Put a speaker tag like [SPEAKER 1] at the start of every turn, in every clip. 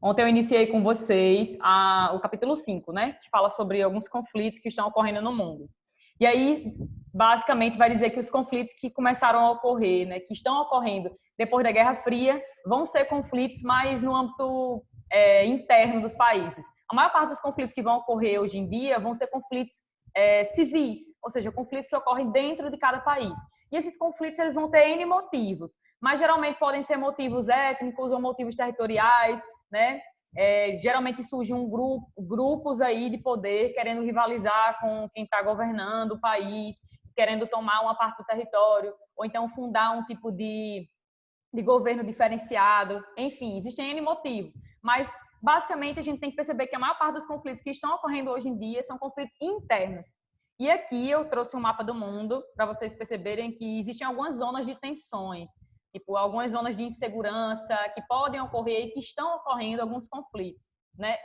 [SPEAKER 1] Ontem eu iniciei com vocês o capítulo 5, né? Que fala sobre alguns conflitos que estão ocorrendo no mundo. E aí, basicamente, vai dizer que os conflitos que começaram a ocorrer, né, que estão ocorrendo depois da Guerra Fria, vão ser conflitos mais no âmbito interno dos países. A maior parte dos conflitos que vão ocorrer hoje em dia vão ser conflitos civis, ou seja, conflitos que ocorrem dentro de cada país. E esses conflitos eles vão ter N motivos, mas geralmente podem ser motivos étnicos ou motivos territoriais, né? Geralmente surgem grupos aí de poder querendo rivalizar com quem está governando o país, querendo tomar uma parte do território, ou então fundar um tipo de governo diferenciado. Enfim, existem N motivos, mas basicamente a gente tem que perceber que a maior parte dos conflitos que estão ocorrendo hoje em dia são conflitos internos. E aqui eu trouxe um mapa do mundo para vocês perceberem que existem algumas zonas de tensões, tipo algumas zonas de insegurança que podem ocorrer e que estão ocorrendo alguns conflitos, né?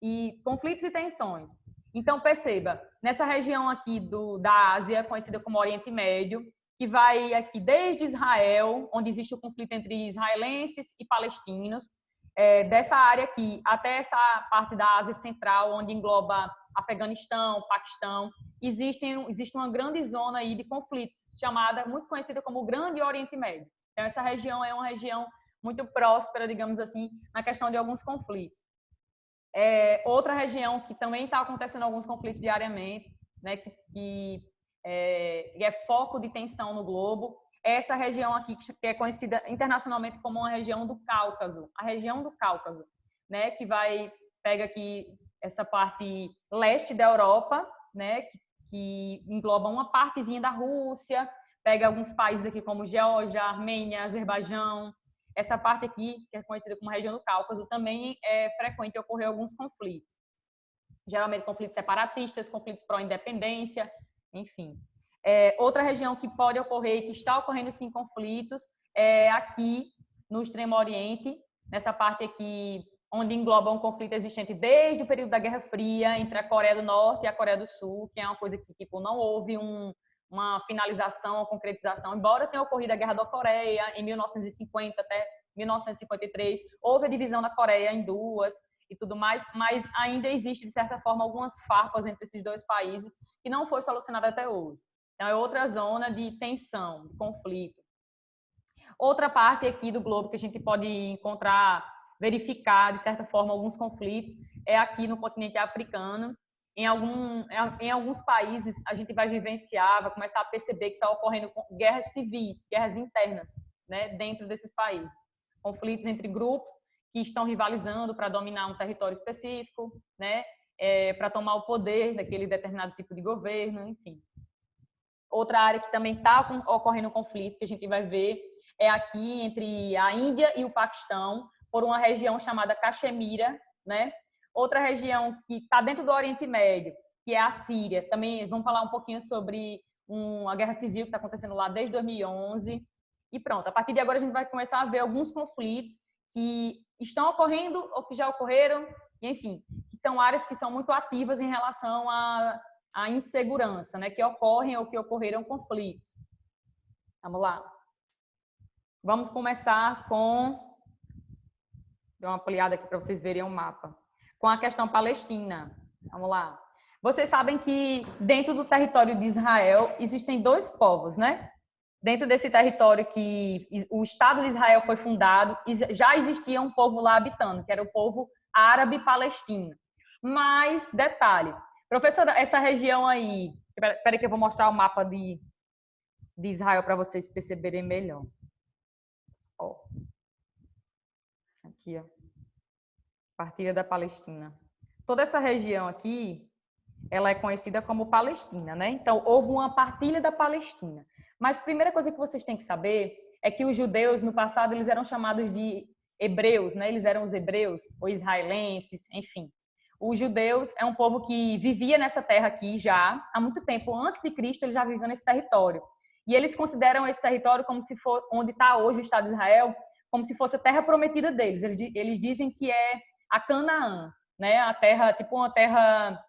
[SPEAKER 1] E conflitos e tensões. Então perceba, nessa região aqui da Ásia, conhecida como Oriente Médio, que vai aqui desde Israel, onde existe o conflito entre israelenses e palestinos, dessa área aqui até essa parte da Ásia Central, onde engloba Afeganistão, Paquistão, existe uma grande zona aí de conflitos, muito conhecida como o Grande Oriente Médio. Então, essa região é uma região muito próspera, digamos assim, na questão de alguns conflitos. Outra região que também está acontecendo alguns conflitos diariamente, né, que é foco de tensão no globo, é essa região aqui que é conhecida internacionalmente como uma região do Cáucaso, a região do Cáucaso, né, que pega aqui essa parte leste da Europa, né, que engloba uma partezinha da Rússia, pega alguns países aqui como Geórgia, Armênia, Azerbaijão. Essa parte aqui, que é conhecida como região do Cáucaso, também é frequente ocorrer alguns conflitos. Geralmente conflitos separatistas, conflitos pró-independência, enfim. Outra região que pode ocorrer e que está ocorrendo sim conflitos é aqui no Extremo Oriente, nessa parte aqui onde engloba um conflito existente desde o período da Guerra Fria entre a Coreia do Norte e a Coreia do Sul, que é uma coisa que tipo não houve uma finalização ou concretização, embora tenha ocorrido a Guerra da Coreia em 1950 até 1953, houve a divisão da Coreia em duas e tudo mais, mas ainda existe, de certa forma, algumas farpas entre esses dois países que não foi solucionada até hoje. Então, é outra zona de tensão, de conflito. Outra parte aqui do globo que a gente pode verificar, de certa forma, alguns conflitos, é aqui no continente africano. Em alguns países, a gente vai vai começar a perceber que está ocorrendo guerras civis, guerras internas, né, dentro desses países. Conflitos entre grupos que estão rivalizando para dominar um território específico, né, para tomar o poder daquele determinado tipo de governo, enfim. Outra área que também está ocorrendo conflito, que a gente vai ver, é aqui entre a Índia e o Paquistão, por uma região chamada Caxemira, né? Outra região que está dentro do Oriente Médio, que é a Síria. Também vamos falar um pouquinho sobre a guerra civil que está acontecendo lá desde 2011. E pronto, a partir de agora a gente vai começar a ver alguns conflitos que estão ocorrendo ou que já ocorreram, e, enfim, que são áreas que são muito ativas em relação à insegurança, né, que ocorrem ou que ocorreram conflitos. Vamos lá. Vamos começar com... Dou uma ampliada aqui para vocês verem o mapa. Com a questão palestina. Vamos lá. Vocês sabem que dentro do território de Israel existem dois povos, né? Dentro desse território que o Estado de Israel foi fundado, já existia um povo lá habitando, que era o povo árabe palestino. Mas, detalhe, professora, essa região aí... Espera que eu vou mostrar o mapa de Israel para vocês perceberem melhor. Ó. Aqui, ó. Partilha da Palestina. Toda essa região aqui, ela é conhecida como Palestina, né? Então, houve uma partilha da Palestina. Mas a primeira coisa que vocês têm que saber é que os judeus, no passado, eles eram chamados de hebreus, né? Eles eram os hebreus, ou israelenses, enfim. Os judeus é um povo que vivia nessa terra aqui já há muito tempo. Antes de Cristo, eles já viviam nesse território. E eles consideram esse território como se for onde está hoje o Estado de Israel, como se fosse a terra prometida deles. Eles dizem que é a Canaã, né? A terra, tipo uma terra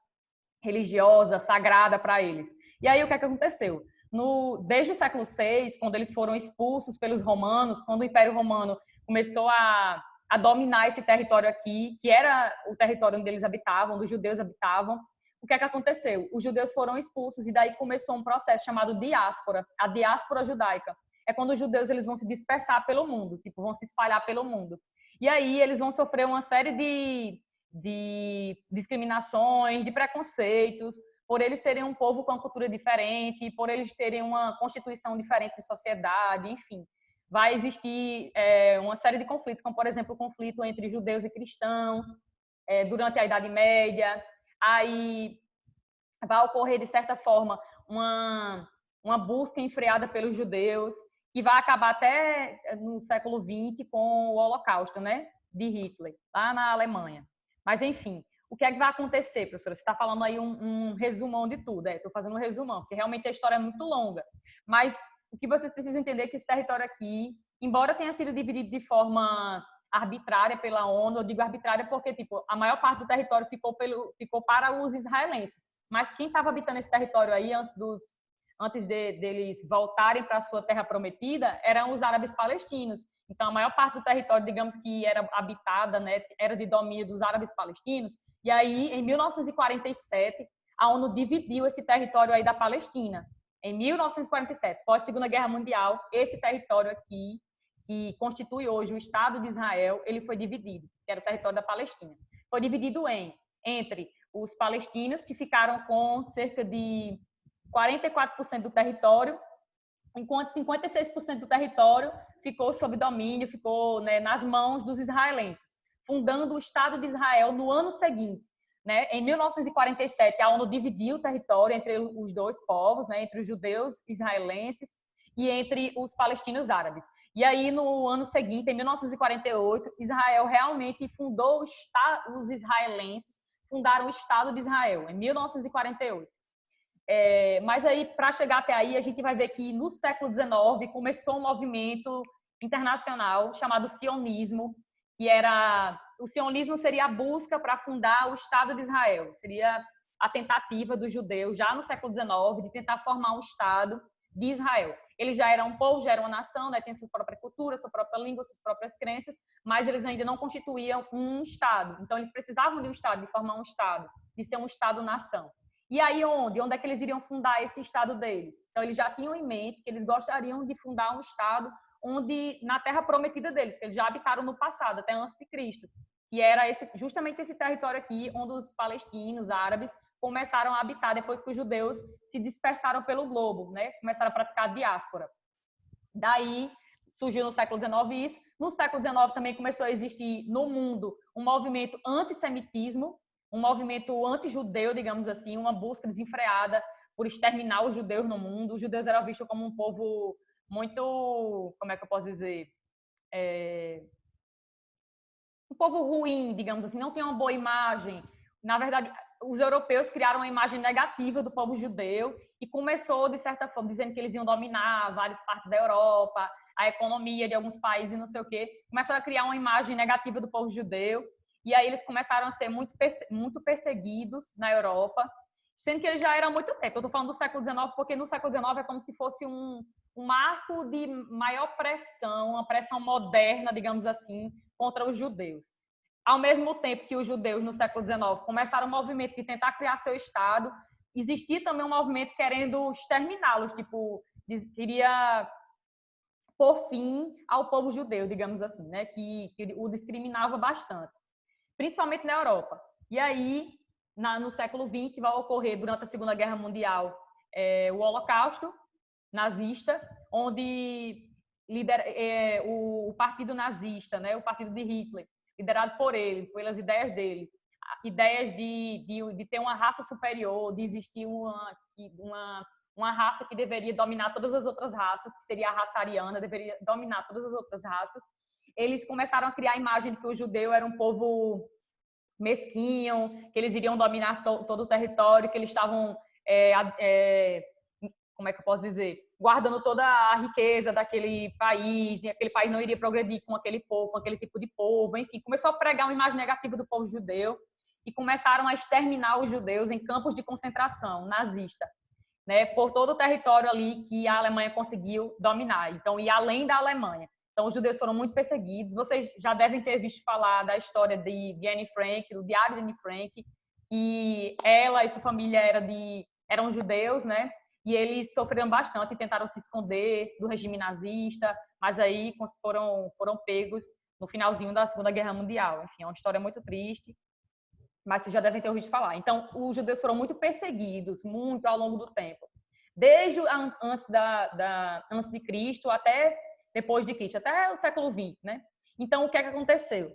[SPEAKER 1] religiosa, sagrada para eles. E aí o que é que aconteceu? Desde o século VI, quando eles foram expulsos pelos romanos, quando o Império Romano começou a a dominar esse território aqui, que era o território onde eles habitavam, onde os judeus habitavam. O que é que aconteceu? Os judeus foram expulsos e daí começou um processo chamado diáspora, a diáspora judaica. É quando os judeus eles vão se dispersar pelo mundo, tipo, vão se espalhar pelo mundo. E aí eles vão sofrer uma série de discriminações, de preconceitos, por eles serem um povo com uma cultura diferente, por eles terem uma constituição diferente de sociedade, enfim. Vai existir uma série de conflitos, como, por exemplo, o conflito entre judeus e cristãos durante a Idade Média. Aí vai ocorrer, de certa forma, uma busca enfreada pelos judeus, que vai acabar até no século XX com o Holocausto, né, de Hitler, lá na Alemanha. Mas, enfim, o que é que vai acontecer, professora? Você está falando aí um resumão de tudo. Estou fazendo um resumão, porque realmente a história é muito longa. Mas o que vocês precisam entender é que esse território aqui, embora tenha sido dividido de forma arbitrária pela ONU, eu digo arbitrária porque tipo, a maior parte do território ficou para os israelenses. Mas quem estava habitando esse território aí antes deles voltarem para a sua terra prometida eram os árabes palestinos. Então, a maior parte do território, digamos que era habitada, né, era de domínio dos árabes palestinos. E aí, em 1947, a ONU dividiu esse território aí da Palestina. Em 1947, pós-Segunda Guerra Mundial, esse território aqui, que constitui hoje o Estado de Israel, ele foi dividido, que era o território da Palestina. Foi dividido entre os palestinos, que ficaram com cerca de 44% do território, enquanto 56% do território ficou sob domínio, ficou, né, nas mãos dos israelenses, fundando o Estado de Israel no ano seguinte. Né? Em 1947, a ONU dividiu o território entre os dois povos, né, entre os judeus israelenses e entre os palestinos árabes. E aí, no ano seguinte, em 1948, Israel realmente fundou os israelenses, fundaram o Estado de Israel, em 1948. Mas aí, para chegar até aí, a gente vai ver que no século XIX começou um movimento internacional chamado sionismo, que era... O sionismo seria a busca para fundar o Estado de Israel, seria a tentativa dos judeus, já no século XIX, de tentar formar um Estado de Israel. Eles já eram um povo, já eram uma nação, né, tem sua própria cultura, sua própria língua, suas próprias crenças, mas eles ainda não constituíam um Estado. Então, eles precisavam de um Estado, de formar um Estado, de ser um Estado-nação. E aí onde? Onde é que eles iriam fundar esse Estado deles? Então, eles já tinham em mente que eles gostariam de fundar um Estado onde, na terra prometida deles, que eles já habitaram no passado, até antes de Cristo, que era justamente esse território aqui, onde os palestinos, árabes, começaram a habitar depois que os judeus se dispersaram pelo globo, né? Começaram a praticar a diáspora. Daí, surgiu no século XIX isso. No século XIX também começou a existir no mundo um movimento antissemitismo, um movimento anti-judeu, digamos assim, uma busca desenfreada por exterminar os judeus no mundo. Os judeus eram vistos como um povo muito, como é que eu posso dizer, um povo ruim, digamos assim, não tinha uma boa imagem. Na verdade, os europeus criaram uma imagem negativa do povo judeu e começou, de certa forma, dizendo que eles iam dominar várias partes da Europa, a economia de alguns países, não sei o quê. Começaram a criar uma imagem negativa do povo judeu. E aí eles começaram a ser muito perseguidos na Europa, sendo que eles já eram há muito tempo. Eu estou falando do século XIX porque no século XIX é como se fosse um marco de maior pressão, uma pressão moderna, digamos assim, contra os judeus. Ao mesmo tempo que os judeus no século XIX começaram um movimento de tentar criar seu Estado, existia também um movimento querendo exterminá-los, tipo, queria pôr fim ao povo judeu, digamos assim, né, que o discriminava bastante, principalmente na Europa. E aí, no século XX, vai ocorrer, durante a Segunda Guerra Mundial, o Holocausto nazista, onde o partido nazista, né, o partido de Hitler, liderado por ele, pelas ideias dele, ideias de ter uma raça superior, de existir uma raça que deveria dominar todas as outras raças, que seria a raça ariana, deveria dominar todas as outras raças. Eles começaram a criar a imagem de que o judeu era um povo mesquinho, que eles iriam dominar todo o território, que eles estavam, como é que eu posso dizer, guardando toda a riqueza daquele país, e aquele país não iria progredir com aquele povo, com aquele tipo de povo, enfim, começou a pregar uma imagem negativa do povo judeu e começaram a exterminar os judeus em campos de concentração nazista, né, por todo o território ali que a Alemanha conseguiu dominar, então, e além da Alemanha. Então, os judeus foram muito perseguidos. Vocês já devem ter visto falar da história de Anne Frank, do Diário de Anne Frank, que ela e sua família eram judeus, né? E eles sofreram bastante e tentaram se esconder do regime nazista, mas aí foram pegos no finalzinho da Segunda Guerra Mundial. Enfim, é uma história muito triste, mas vocês já devem ter ouvido falar. Então, os judeus foram muito perseguidos, muito ao longo do tempo. Desde antes de Cristo até depois de Cristo, até o século XX, né? Então, o que é que aconteceu?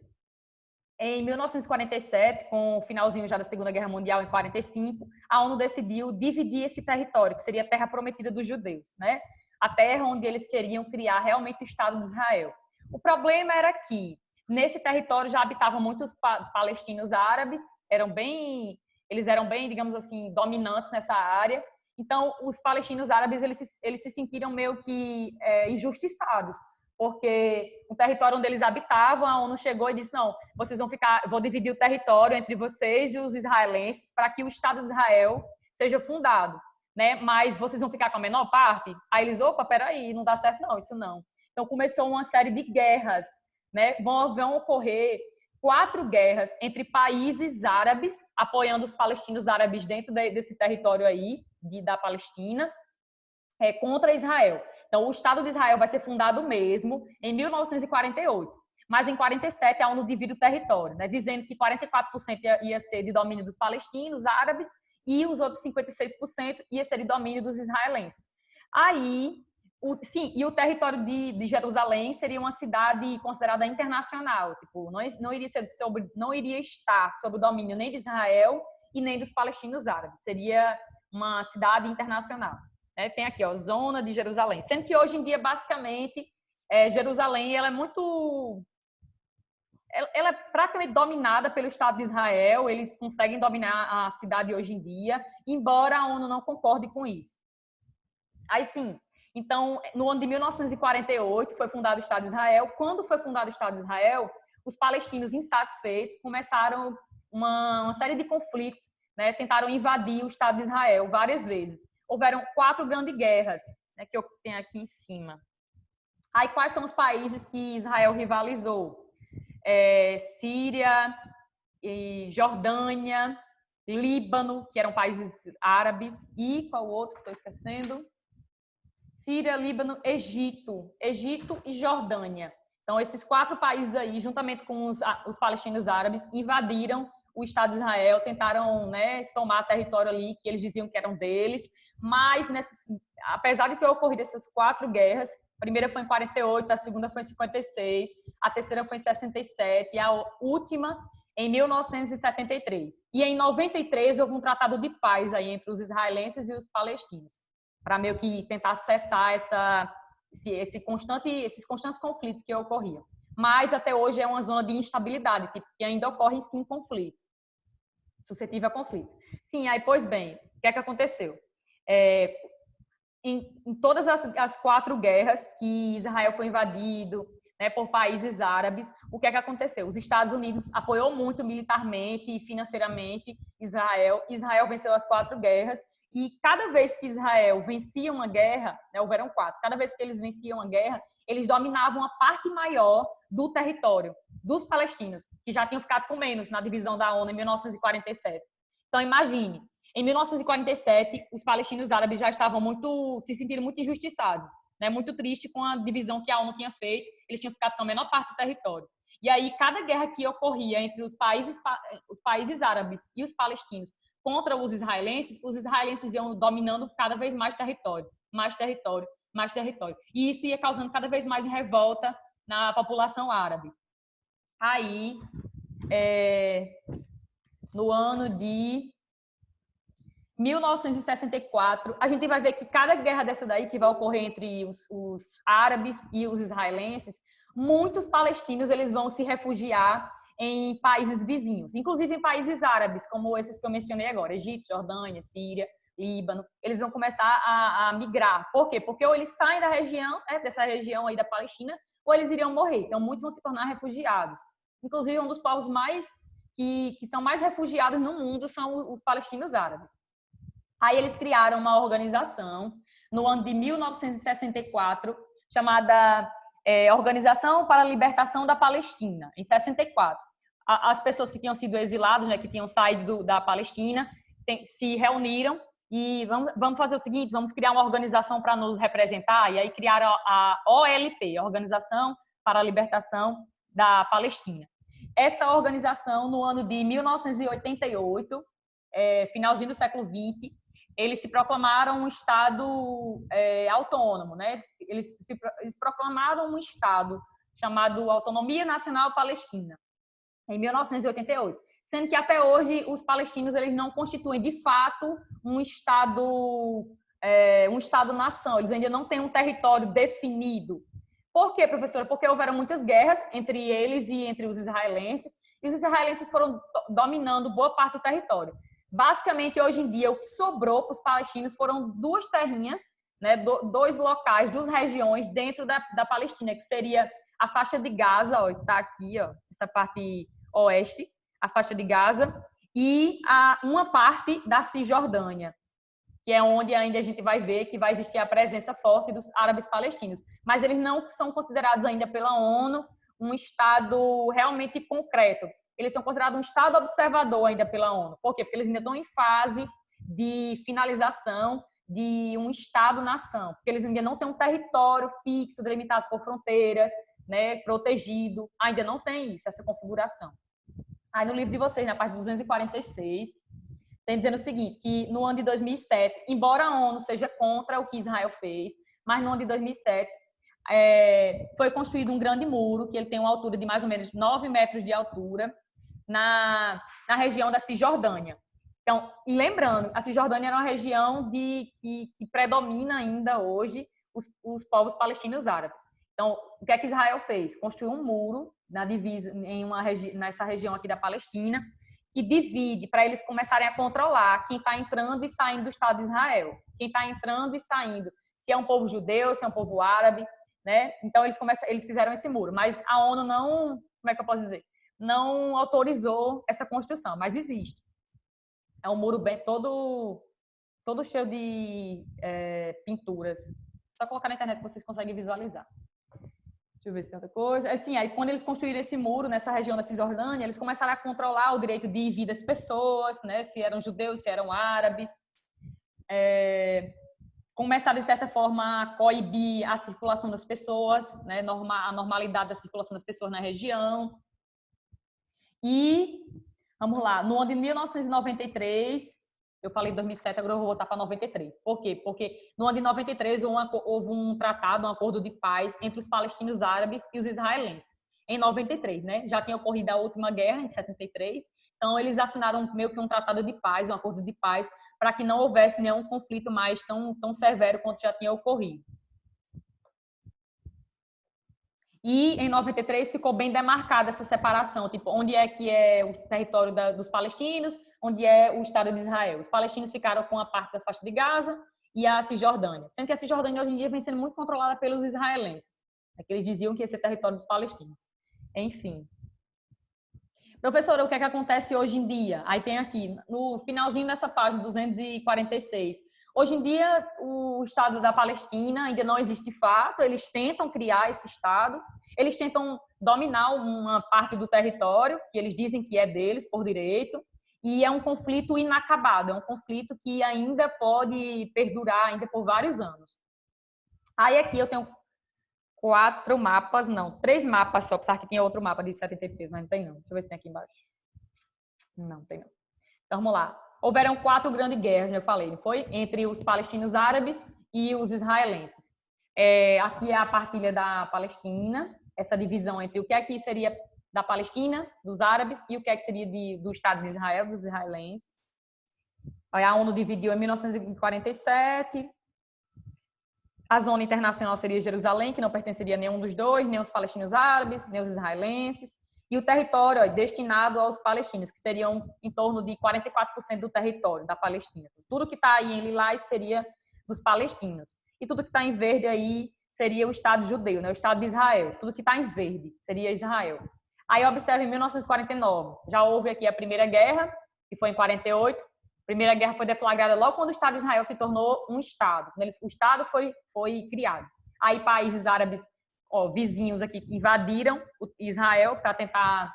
[SPEAKER 1] Em 1947, com o finalzinho já da Segunda Guerra Mundial, em 45, a ONU decidiu dividir esse território, que seria a terra prometida dos judeus, né? A terra onde eles queriam criar realmente o Estado de Israel. O problema era que nesse território já habitavam muitos palestinos árabes, eles eram bem, digamos assim, dominantes nessa área. Então, os palestinos árabes eles se sentiram meio que injustiçados, porque o território onde eles habitavam, a ONU chegou e disse, não, vocês vou dividir o território entre vocês e os israelenses para que o Estado de Israel seja fundado, né? Mas vocês vão ficar com a menor parte? Aí eles, opa, peraí, não dá certo não, isso não. Então começou uma série de guerras, né? Vão ocorrer 4 guerras entre países árabes, apoiando os palestinos árabes dentro desse território aí, da Palestina, contra Israel. Então, o Estado de Israel vai ser fundado mesmo em 1948. Mas em 47 a ONU divide o território, né, dizendo que 44% ia ser de domínio dos palestinos, árabes, e os outros 56% ia ser de domínio dos israelenses. Aí, e o território de Jerusalém seria uma cidade considerada internacional, tipo, não iria estar sob o domínio nem de Israel e nem dos palestinos árabes, seria uma cidade internacional. Tem aqui, ó, zona de Jerusalém. Sendo que hoje em dia, basicamente, Jerusalém ela é praticamente dominada pelo Estado de Israel. Eles conseguem dominar a cidade hoje em dia, embora a ONU não concorde com isso. Aí sim, então, no ano de 1948, foi fundado o Estado de Israel. Quando foi fundado o Estado de Israel, os palestinos insatisfeitos começaram uma série de conflitos, né? Tentaram invadir o Estado de Israel várias vezes. Houveram 4 grandes guerras, né, que eu tenho aqui em cima. Aí, quais são os países que Israel rivalizou? Síria, Jordânia, Líbano, que eram países árabes, e qual outro que estou esquecendo? Síria, Líbano, Egito e Jordânia. Então, esses 4 países aí, juntamente com os palestinos árabes, invadiram o Estado de Israel, tentaram, né, tomar território ali que eles diziam que eram deles, mas apesar de ter ocorrido essas 4 guerras, a primeira foi em 48, a segunda foi em 56, a terceira foi em 67 e a última em 1973. E em 93 houve um tratado de paz aí entre os israelenses e os palestinos, para meio que tentar cessar esses constantes conflitos que ocorriam. Mas até hoje é uma zona de instabilidade, tipo, que ainda ocorrem sim conflitos, suscetível a conflitos. Sim, aí, pois bem, o que é que aconteceu? Em todas as 4 guerras que Israel foi invadido, né, por países árabes, o que é que aconteceu? Os Estados Unidos apoiou muito militarmente e financeiramente Israel. Israel venceu as 4 guerras. E cada vez que Israel vencia uma guerra, né, houveram 4, cada vez que eles venciam uma guerra, eles dominavam a parte maior do território dos palestinos, que já tinham ficado com menos na divisão da ONU em 1947. Então, imagine, em 1947, os palestinos árabes já estavam se sentindo muito injustiçados, né, muito tristes com a divisão que a ONU tinha feito, eles tinham ficado com a menor parte do território. E aí, cada guerra que ocorria entre os países árabes e os palestinos contra os israelenses iam dominando cada vez mais território, mais território, mais território. E isso ia causando cada vez mais revolta na população árabe. Aí, no ano de 1964, a gente vai ver que cada guerra dessa daí que vai ocorrer entre os árabes e os israelenses, muitos palestinos eles vão se refugiar em países vizinhos, inclusive em países árabes, como esses que eu mencionei agora, Egito, Jordânia, Síria, Líbano. Eles vão começar a migrar. Por quê? Porque ou eles saem da região, dessa região aí da Palestina, ou eles iriam morrer. Então, muitos vão se tornar refugiados. Inclusive, um dos povos que são mais refugiados no mundo são os palestinos árabes. Aí eles criaram uma organização no ano de 1964 chamada Organização para a Libertação da Palestina, em 64. As pessoas que tinham sido exiladas, né, que tinham saído da Palestina, se reuniram e vamos fazer o seguinte, vamos criar uma organização para nos representar, e aí criaram a OLP, Organização para a Libertação da Palestina. Essa organização, no ano de 1988, finalzinho do século XX, eles se proclamaram um Estado autônomo, né? Eles proclamaram um Estado chamado Autonomia Nacional Palestina, em 1988. Sendo que até hoje os palestinos eles não constituem de fato um Estado-nação, eles ainda não têm um território definido. Por quê, professora? Porque houveram muitas guerras entre eles e entre os israelenses, e os israelenses foram dominando boa parte do território. Basicamente, hoje em dia, o que sobrou para os palestinos foram duas terrinhas, né, dois locais, duas regiões dentro da Palestina, que seria a faixa de Gaza, ó, está aqui, ó, essa parte oeste, a faixa de Gaza, e uma parte da Cisjordânia, que é onde ainda a gente vai ver que vai existir a presença forte dos árabes palestinos. Mas eles não são considerados ainda pela ONU um Estado realmente concreto. Eles são considerados um Estado observador ainda pela ONU. Por quê? Porque eles ainda estão em fase de finalização de um Estado-nação. Porque eles ainda não têm um território fixo, delimitado por fronteiras, né, protegido. Ainda não tem isso, essa configuração. Aí no livro de vocês, na página 246, tem dizendo o seguinte, que no ano de 2007, embora a ONU seja contra o que Israel fez, mas no ano de 2007 foi construído um grande muro, que ele tem uma altura de mais ou menos 9 metros de altura, na região da Cisjordânia. Então, lembrando, a Cisjordânia era uma região que predomina ainda hoje os povos palestinos árabes. Então, o que é que Israel fez? Construiu um muro na divisa, nessa região aqui da Palestina, que divide para eles começarem a controlar quem está entrando e saindo do Estado de Israel, quem está entrando e saindo, se é um povo judeu, se é um povo árabe, né? Então eles fizeram esse muro, mas a ONU não, como é que eu posso dizer, não autorizou essa construção, mas existe. É um muro bem todo cheio de pinturas. Só colocar na internet que vocês conseguem visualizar. Deixa eu ver se tem outra coisa. Assim, aí quando eles construíram esse muro nessa região da Cisjordânia, eles começaram a controlar o direito de vir das pessoas, né? Se eram judeus, se eram árabes. Começaram, de certa forma, a coibir a circulação das pessoas, né? A normalidade da circulação das pessoas na região. E, vamos lá, no ano de 1993... Eu falei 2007, agora eu vou voltar para 93. Por quê? Porque no ano de 93 houve um tratado, um acordo de paz entre os palestinos árabes e os israelenses. Em 93, né? Já tinha ocorrido a última guerra, em 73. Então, eles assinaram meio que um tratado de paz, um acordo de paz, para que não houvesse nenhum conflito mais tão severo quanto já tinha ocorrido. E em 93 ficou bem demarcada essa separação, tipo, onde é que é o território dos palestinos, onde é o Estado de Israel. Os palestinos ficaram com a parte da faixa de Gaza e a Cisjordânia, sendo que a Cisjordânia hoje em dia vem sendo muito controlada pelos israelenses, que eles diziam que esse é território dos palestinos. Enfim. Professora, o que é que acontece hoje em dia? Aí tem aqui, no finalzinho dessa página, 246, hoje em dia, o Estado da Palestina ainda não existe de fato, eles tentam criar esse Estado, eles tentam dominar uma parte do território, que eles dizem que é deles por direito, e é um conflito inacabado, é um conflito que ainda pode perdurar ainda por vários anos. Aí aqui eu tenho 3 mapas só, apesar que tinha outro mapa de 73, mas não tem não. Deixa eu ver se tem aqui embaixo. Não, tem não. Então, vamos lá. Houveram 4 grandes guerras, eu falei, não foi? Entre os palestinos árabes e os israelenses. Aqui é a partilha da Palestina, essa divisão entre o que aqui seria da Palestina, dos árabes, e o que seria do Estado de Israel, dos israelenses. Aí a ONU dividiu em 1947. A zona internacional seria Jerusalém, que não pertenceria a nenhum dos dois, nem os palestinos árabes, nem os israelenses. E o território destinado aos palestinos, que seriam em torno de 44% do território da Palestina. Tudo que está aí em lilás seria dos palestinos. E tudo que está em verde aí seria o Estado judeu, né? O Estado de Israel. Tudo que está em verde seria Israel. Aí observe, em 1949, já houve aqui a Primeira Guerra, que foi em 48. A Primeira Guerra foi deflagrada logo quando o Estado de Israel se tornou um Estado. O Estado foi criado. Aí países árabes vizinhos aqui invadiram Israel para tentar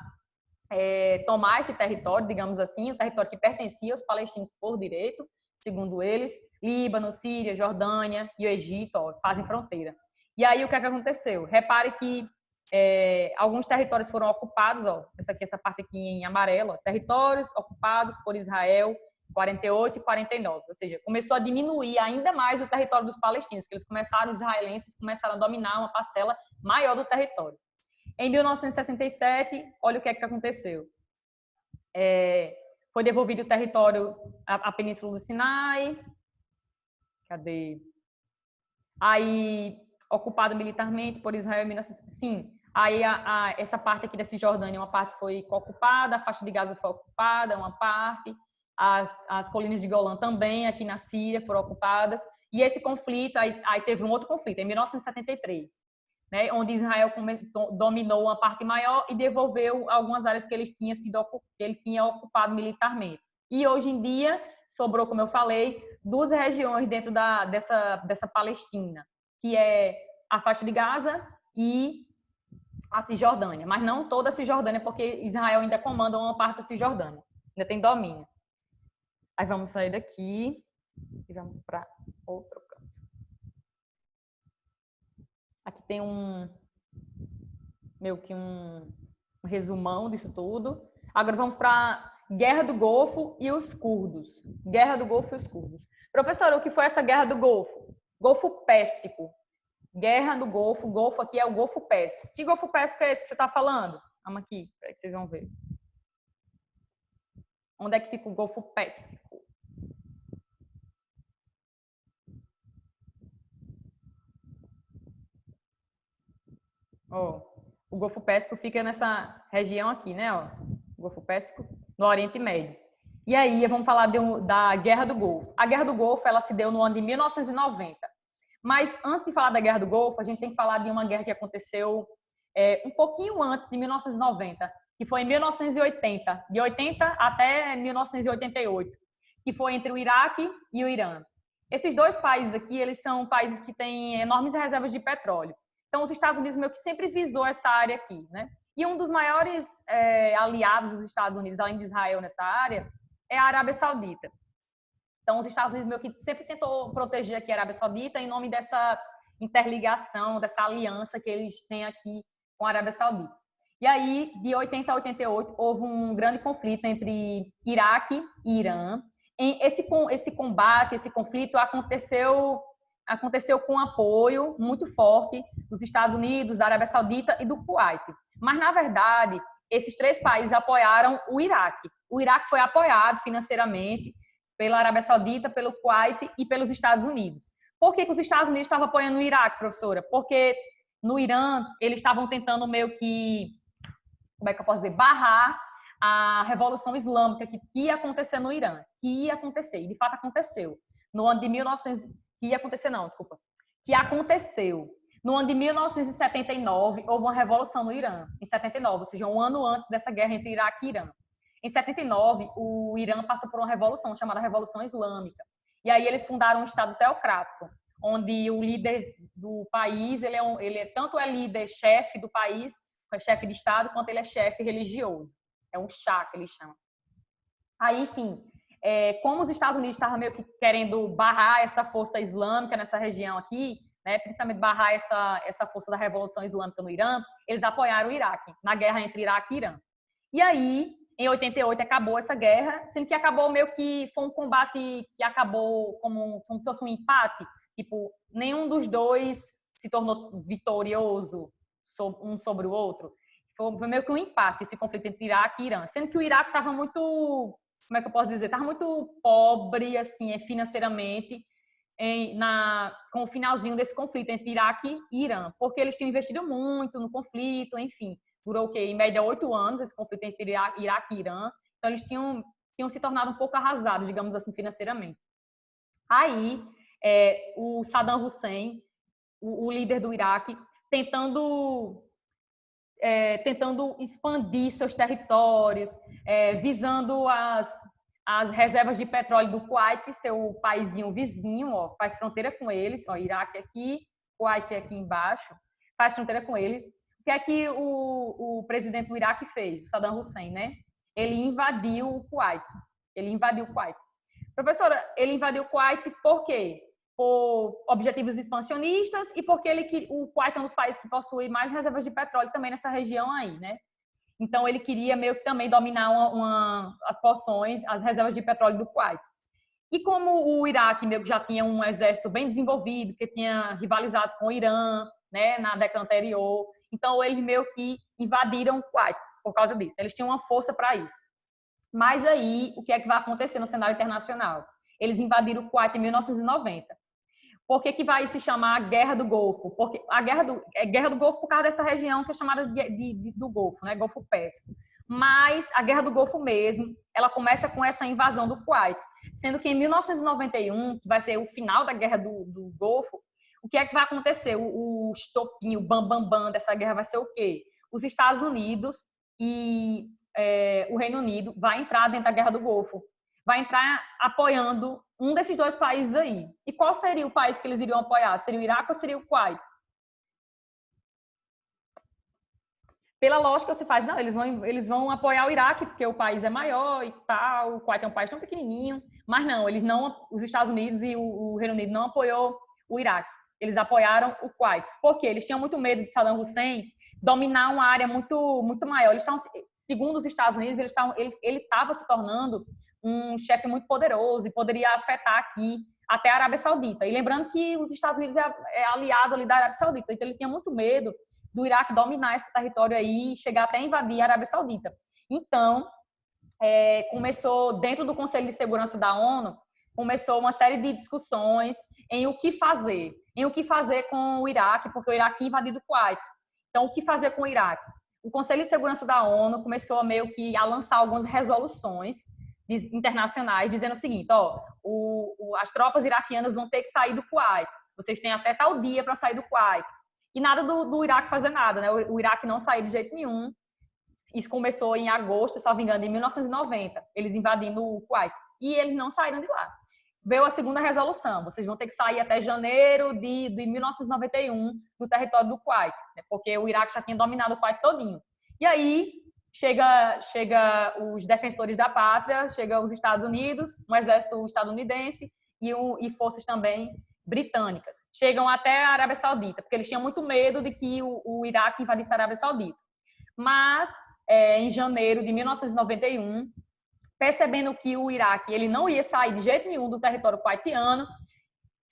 [SPEAKER 1] tomar esse território, digamos assim, o território que pertencia aos palestinos por direito, segundo eles. Líbano, Síria, Jordânia e o Egito fazem fronteira. E aí o que é que aconteceu? Repare que alguns territórios foram ocupados, essa parte aqui em amarelo, territórios ocupados por Israel, 48 e 49, ou seja, começou a diminuir ainda mais o território dos palestinos, que os israelenses começaram a dominar uma parcela maior do território. Em 1967, olha o que é que aconteceu. Foi devolvido o território à Península do Sinai. Cadê? Aí, ocupado militarmente por Israel em 1960. Sim, aí essa parte aqui da Cisjordânia, uma parte foi ocupada, a faixa de Gaza foi ocupada, uma parte, as colinas de Golã também, aqui na Síria, foram ocupadas. E esse conflito, aí teve um outro conflito, em 1973, né, onde Israel dominou uma parte maior e devolveu algumas áreas que ele tinha ocupado militarmente. E hoje em dia, sobrou, como eu falei, duas regiões dentro dessa Palestina, que é a faixa de Gaza e a Cisjordânia, mas não toda a Cisjordânia, porque Israel ainda comanda uma parte da Cisjordânia, ainda tem domínio. Aí vamos sair daqui e vamos para outro canto. Aqui tem meio que um resumão disso tudo. Agora vamos para Guerra do Golfo e os curdos. Guerra do Golfo e os curdos. Professora, o que foi essa Guerra do Golfo? Golfo Pérsico. Guerra do Golfo. Golfo aqui é o Golfo Pérsico. Que Golfo Pérsico é esse que você está falando? Vamos aqui, para que vocês vão ver. Onde é que fica o Golfo Pérsico? O Golfo Pérsico fica nessa região aqui, né? O Golfo Pérsico, no Oriente Médio. E aí, vamos falar da Guerra do Golfo. A Guerra do Golfo, ela se deu no ano de 1990. Mas, antes de falar da Guerra do Golfo, a gente tem que falar de uma guerra que aconteceu um pouquinho antes de 1990, que foi em 1980, de 80 até 1988, que foi entre o Iraque e o Irã. Esses dois países aqui, eles são países que têm enormes reservas de petróleo. Então, os Estados Unidos meio que sempre visou essa área aqui, né? E um dos maiores aliados dos Estados Unidos, além de Israel nessa área, é a Arábia Saudita. Então, os Estados Unidos meio que sempre tentou proteger aqui a Arábia Saudita em nome dessa interligação, dessa aliança que eles têm aqui com a Arábia Saudita. E aí, de 80 a 88, houve um grande conflito entre Iraque e Irã. Esse combate, esse conflito aconteceu com apoio muito forte dos Estados Unidos, da Arábia Saudita e do Kuwait. Mas, na verdade, esses três países apoiaram o Iraque. O Iraque foi apoiado financeiramente pela Arábia Saudita, pelo Kuwait e pelos Estados Unidos. Por que os Estados Unidos estavam apoiando o Iraque, professora? Porque no Irã, eles estavam tentando meio que, como é que eu posso dizer, barrar a Revolução Islâmica que ia acontecer no Irã, que ia acontecer, e de fato aconteceu. No ano de 1900, que ia acontecer não, desculpa, que aconteceu. No ano de 1979, houve uma revolução no Irã, em 79, ou seja, um ano antes dessa guerra entre Iraque e Irã. Em 79, o Irã passou por uma revolução chamada Revolução Islâmica. E aí eles fundaram um Estado teocrático, onde o líder do país, ele tanto é líder, chefe do país, é chefe de Estado, quanto ele é chefe religioso. É um Shah, que eles chamam. Aí, enfim, como os Estados Unidos estavam meio que querendo barrar essa força islâmica nessa região aqui, né, principalmente barrar essa força da Revolução Islâmica no Irã, eles apoiaram o Iraque, na guerra entre Iraque e Irã. E aí, em 88, acabou essa guerra, sendo que acabou meio que foi um combate que acabou como se fosse um empate. Tipo, nenhum dos dois se tornou vitorioso um sobre o outro. Foi meio que um empate esse conflito entre Iraque e Irã. Sendo que o Iraque estava muito, como é que eu posso dizer? Estava muito pobre, assim, financeiramente, com o finalzinho desse conflito entre Iraque e Irã. Porque eles tinham investido muito no conflito, enfim. Durou o quê? Em média 8 anos esse conflito entre Iraque e Irã. Então eles tinham se tornado um pouco arrasados, digamos assim, financeiramente. Aí o Saddam Hussein, o líder do Iraque, tentando expandir seus territórios, visando as reservas de petróleo do Kuwait, seu paizinho vizinho, faz fronteira com eles, Iraque aqui, Kuwait aqui embaixo. faz fronteira com ele. O que é que o presidente do Iraque fez, o Saddam Hussein, né? Ele invadiu o Kuwait. Professora, ele invadiu o Kuwait por quê? Por objetivos expansionistas e porque o Kuwait é um dos países que possui mais reservas de petróleo também nessa região aí, né? Então, ele queria meio que também dominar as porções, as reservas de petróleo do Kuwait. E como o Iraque meio que já tinha um exército bem desenvolvido, que tinha rivalizado com o Irã, né, na década anterior, então eles meio que invadiram o Kuwait por causa disso. Eles tinham uma força para isso. Mas aí, o que é que vai acontecer no cenário internacional? Eles invadiram o Kuwait em 1990. Por que vai se chamar Guerra do Golfo? Porque a Guerra do Golfo por causa dessa região que é chamada do Golfo, né? Golfo Pérsico. Mas a Guerra do Golfo mesmo, ela começa com essa invasão do Kuwait. Sendo que em 1991, que vai ser o final da Guerra do Golfo, o que é que vai acontecer? O estopim, o bam dessa guerra vai ser o quê? Os Estados Unidos e o Reino Unido vai entrar dentro da Guerra do Golfo. Vai entrar apoiando um desses dois países aí. E qual seria o país que eles iriam apoiar? Seria o Iraque ou seria o Kuwait? Pela lógica, você faz, não, eles vão apoiar o Iraque, porque o país é maior e tal, o Kuwait é um país tão pequenininho, mas não, os Estados Unidos e o Reino Unido não apoiou o Iraque. Eles apoiaram o Kuwait. Por quê? Eles tinham muito medo de Saddam Hussein dominar uma área muito, muito maior. Eles estavam, segundo os Estados Unidos, ele estava se tornando um chefe muito poderoso e poderia afetar aqui até a Arábia Saudita. E lembrando que os Estados Unidos é aliado ali da Arábia Saudita, então ele tinha muito medo do Iraque dominar esse território aí e chegar até a invadir a Arábia Saudita. Então, começou, dentro do Conselho de Segurança da ONU, começou uma série de discussões em o que fazer com o Iraque, porque o Iraque tinha invadido o Kuwait. Então, o que fazer com o Iraque? O Conselho de Segurança da ONU começou meio que a lançar algumas resoluções internacionais dizendo o seguinte, as tropas iraquianas vão ter que sair do Kuwait, vocês têm até tal dia para sair do Kuwait. E nada do Iraque fazer nada, né? O Iraque não saiu de jeito nenhum. Isso começou em agosto, se não me engano, em 1990, eles invadindo o Kuwait. E eles não saíram de lá. Veio a segunda resolução, vocês vão ter que sair até janeiro de 1991 do território do Kuwait, né? Porque o Iraque já tinha dominado o Kuwait todinho. E aí chega os defensores da pátria, chega os Estados Unidos, um exército estadunidense e forças também britânicas. Chegam até a Arábia Saudita, porque eles tinham muito medo de que o Iraque invadisse a Arábia Saudita. Mas, em janeiro de 1991, percebendo que o Iraque ele não ia sair de jeito nenhum do território kuwaitiano,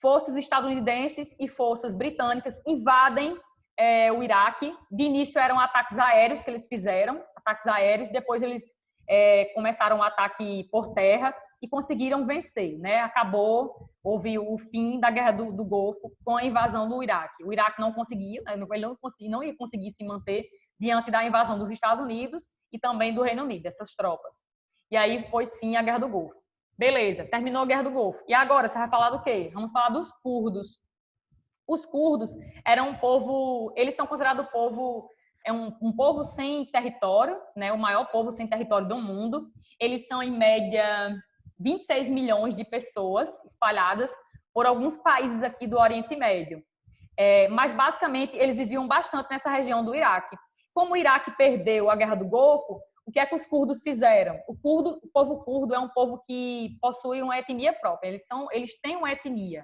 [SPEAKER 1] forças estadunidenses e forças britânicas invadem o Iraque. De início eram ataques aéreos que eles fizeram, depois eles começaram um ataque por terra e conseguiram vencer, né? Houve o fim da Guerra do Golfo com a invasão do Iraque. O Iraque não conseguia, ele não ia conseguir se manter diante da invasão dos Estados Unidos e também do Reino Unido, dessas tropas. E aí pôs fim à Guerra do Golfo. Beleza, terminou a Guerra do Golfo. E agora, você vai falar do quê? Vamos falar dos curdos. Os curdos eram um povo, eles são considerados um povo sem território, né? O maior povo sem território do mundo. Eles são, em média, 26 milhões de pessoas espalhadas por alguns países aqui do Oriente Médio. Mas, basicamente, eles viviam bastante nessa região do Iraque. Como o Iraque perdeu a Guerra do Golfo, o que é que os curdos fizeram? O povo curdo é um povo que possui uma etnia própria. Eles têm uma etnia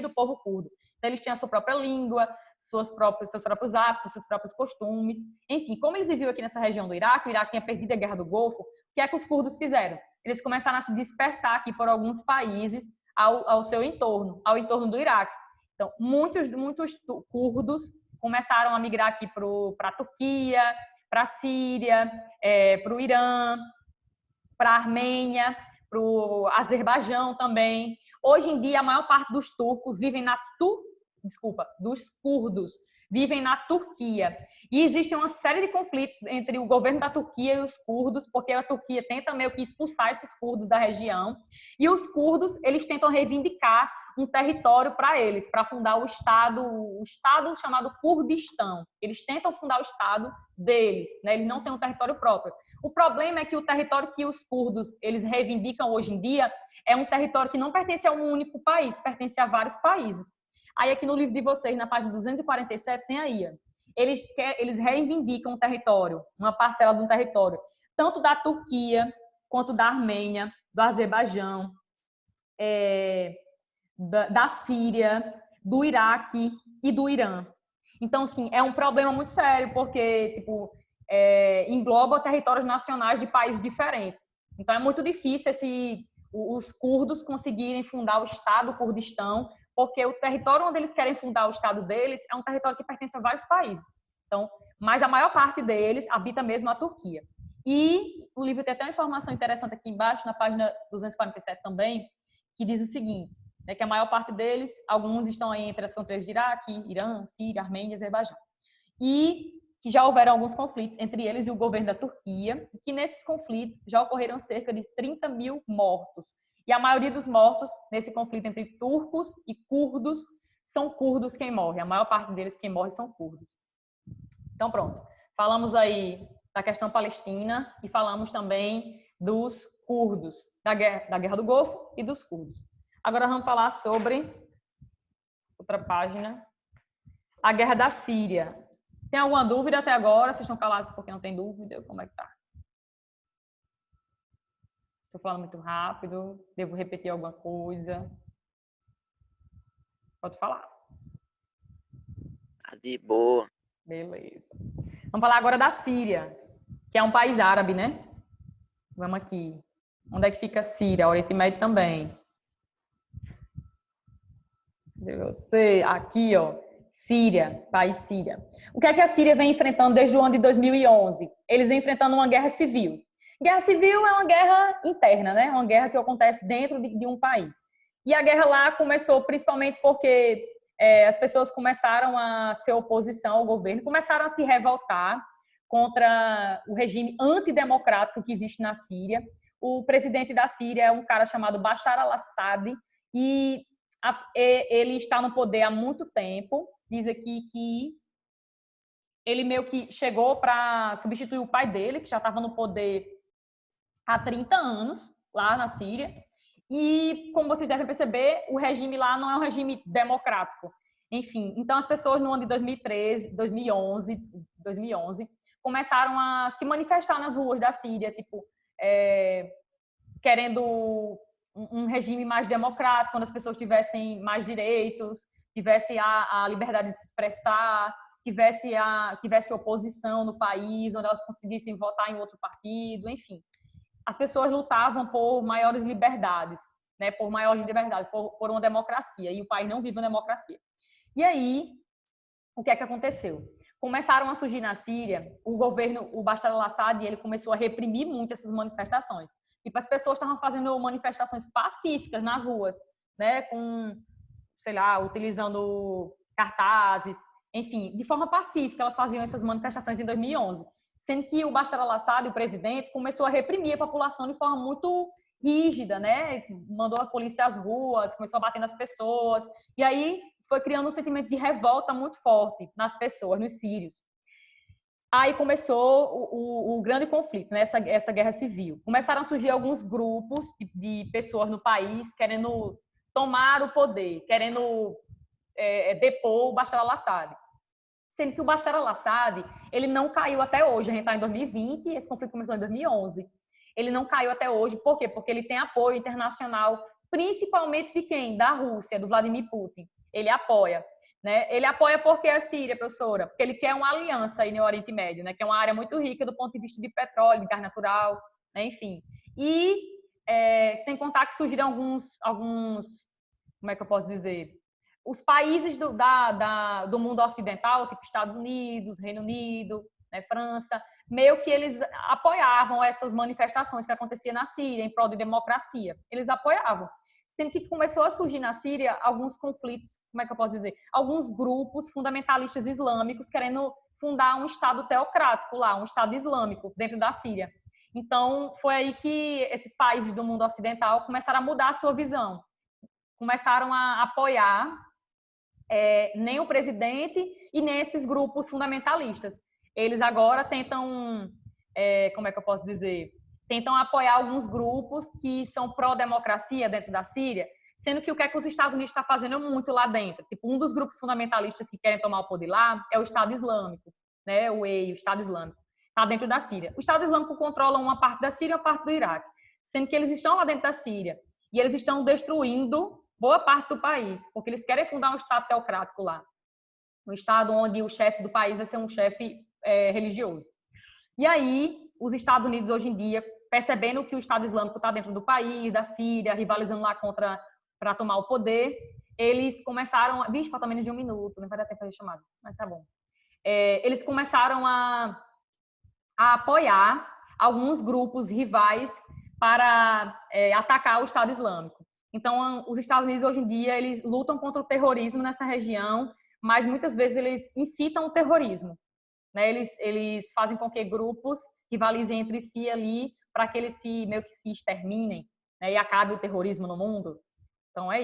[SPEAKER 1] do povo curdo. Então, eles têm a sua própria língua, seus próprios hábitos, seus próprios costumes. Enfim, como eles viviam aqui nessa região do Iraque, o Iraque tinha perdido a Guerra do Golfo, o que é que os curdos fizeram? Eles começaram a se dispersar aqui por alguns países ao seu entorno, ao entorno do Iraque. Então, muitos curdos começaram a migrar aqui para a Turquia, para a Síria, para o Irã, para a Armênia, para o Azerbaijão também. Hoje em dia, a maior parte dos curdos vivem na Turquia. E existe uma série de conflitos entre o governo da Turquia e os curdos, porque a Turquia tenta meio que expulsar esses curdos da região. E os curdos, eles tentam reivindicar um território para eles, para fundar o estado chamado Kurdistão. Eles tentam fundar o estado deles, né? Eles não têm um território próprio. O problema é que o território que os curdos eles reivindicam hoje em dia é um território que não pertence a um único país, pertence a vários países. Aí aqui no livro de vocês, na página 247, tem aí, ó. Eles reivindicam um território, uma parcela de um território, tanto da Turquia, quanto da Armênia, do Azerbaijão, da Síria, do Iraque e do Irã. Então, sim, é um problema muito sério, porque tipo, engloba territórios nacionais de países diferentes. Então, é muito difícil os curdos conseguirem fundar o Estado Kurdistão, porque o território onde eles querem fundar o Estado deles é um território que pertence a vários países. Então, mas a maior parte deles habita mesmo a Turquia. E o livro tem até uma informação interessante aqui embaixo, na página 247 também, que diz o seguinte, né, que a maior parte deles, alguns estão aí entre as fronteiras de Iraque, Irã, Síria, Armênia e Azerbaijão. E que já houveram alguns conflitos entre eles e o governo da Turquia, e que nesses conflitos já ocorreram cerca de 30 mil mortos. E a maioria dos mortos nesse conflito entre turcos e curdos são curdos quem morre. A maior parte deles quem morre são curdos. Então pronto, falamos aí da questão palestina e falamos também dos curdos, da Guerra do Golfo e dos curdos. Agora vamos falar sobre outra página, a Guerra da Síria. Tem alguma dúvida até agora? Vocês estão calados porque não tem dúvida? Como é que tá? Estou falando muito rápido? Devo repetir alguma coisa? Pode falar.
[SPEAKER 2] Tá de boa.
[SPEAKER 1] Beleza. Vamos falar agora da Síria, que é um país árabe, né? Vamos aqui. Onde é que fica a Síria? Oriente Médio também. Você, aqui, ó. Síria, país Síria. O que é que a Síria vem enfrentando desde o ano de 2011? Eles vêm enfrentando uma guerra civil. Guerra civil é uma guerra interna, né? Uma guerra que acontece dentro de um país. E a guerra lá começou principalmente porque as pessoas começaram a ser oposição ao governo, começaram a se revoltar contra o regime antidemocrático que existe na Síria. O presidente da Síria é um cara chamado Bashar al-Assad e ele está no poder há muito tempo. Diz aqui que ele meio que chegou para substituir o pai dele, que já estava no poder há 30 anos, lá na Síria. E, como vocês devem perceber, o regime lá não é um regime democrático. Enfim, então as pessoas no ano de 2013, 2011 começaram a se manifestar nas ruas da Síria, tipo, querendo um regime mais democrático, onde as pessoas tivessem mais direitos, tivesse a liberdade de se expressar, tivesse oposição no país, onde elas conseguissem votar em outro partido, enfim. As pessoas lutavam por maiores liberdades, né, por uma democracia, e o país não vive uma democracia. E aí, o que é que aconteceu? Começaram a surgir na Síria, o Bashar al-Assad, ele começou a reprimir muito essas manifestações. Tipo, as pessoas estavam fazendo manifestações pacíficas nas ruas, né, com, sei lá, utilizando cartazes, enfim, de forma pacífica elas faziam essas manifestações em 2011. Sendo que o Bashar al-Assad, o presidente, começou a reprimir a população de forma muito rígida, né? Mandou a polícia às ruas, começou a bater nas pessoas. E aí foi criando um sentimento de revolta muito forte nas pessoas, nos sírios. Aí começou o grande conflito, né? Essa guerra civil. Começaram a surgir alguns grupos de pessoas no país querendo tomar o poder, querendo depor o Bashar al-Assad. Sendo que o Bashar al-Assad, ele não caiu até hoje. A gente está em 2020 e esse conflito começou em 2011. Ele não caiu até hoje. Por quê? Porque ele tem apoio internacional, principalmente de quem? Da Rússia, do Vladimir Putin. Ele apoia. Né? Ele apoia porque a Síria, professora? Porque ele quer uma aliança aí no Oriente Médio, né? Que é uma área muito rica do ponto de vista de petróleo, de gás natural, né? Enfim. E sem contar que surgiram alguns, como é que eu posso dizer? Os países do mundo ocidental, tipo Estados Unidos, Reino Unido, né, França, meio que eles apoiavam essas manifestações que aconteciam na Síria em prol de democracia. Eles apoiavam. Sendo que começou a surgir na Síria alguns conflitos, como é que eu posso dizer? Alguns grupos fundamentalistas islâmicos querendo fundar um Estado teocrático lá, um Estado islâmico dentro da Síria. Então, foi aí que esses países do mundo ocidental começaram a mudar a sua visão. Começaram a apoiar nem o presidente e nem esses grupos fundamentalistas. Eles agora tentam, como é que eu posso dizer? Tentam apoiar alguns grupos que são pró-democracia dentro da Síria, sendo que o que é que os Estados Unidos está fazendo muito lá dentro? Tipo, um dos grupos fundamentalistas que querem tomar o poder lá é o Estado Islâmico, né? O EI, o Estado Islâmico, está dentro da Síria. O Estado Islâmico controla uma parte da Síria e uma parte do Iraque, sendo que eles estão lá dentro da Síria e eles estão destruindo boa parte do país, porque eles querem fundar um Estado teocrático lá, um Estado onde o chefe do país vai ser um chefe religioso. E aí, os Estados Unidos hoje em dia, percebendo que o Estado Islâmico está dentro do país, da Síria, rivalizando lá para tomar o poder, eles começaram... Vixe, falta menos de 1 minuto, não vai dar tempo para fazer chamada, mas tá bom. Eles começaram a apoiar alguns grupos rivais para atacar o Estado Islâmico. Então, os Estados Unidos hoje em dia, eles lutam contra o terrorismo nessa região, mas muitas vezes eles incitam o terrorismo, né? Eles fazem com que grupos rivalizem entre si ali para que eles meio que se exterminem, né? E acabe o terrorismo no mundo. Então, é isso.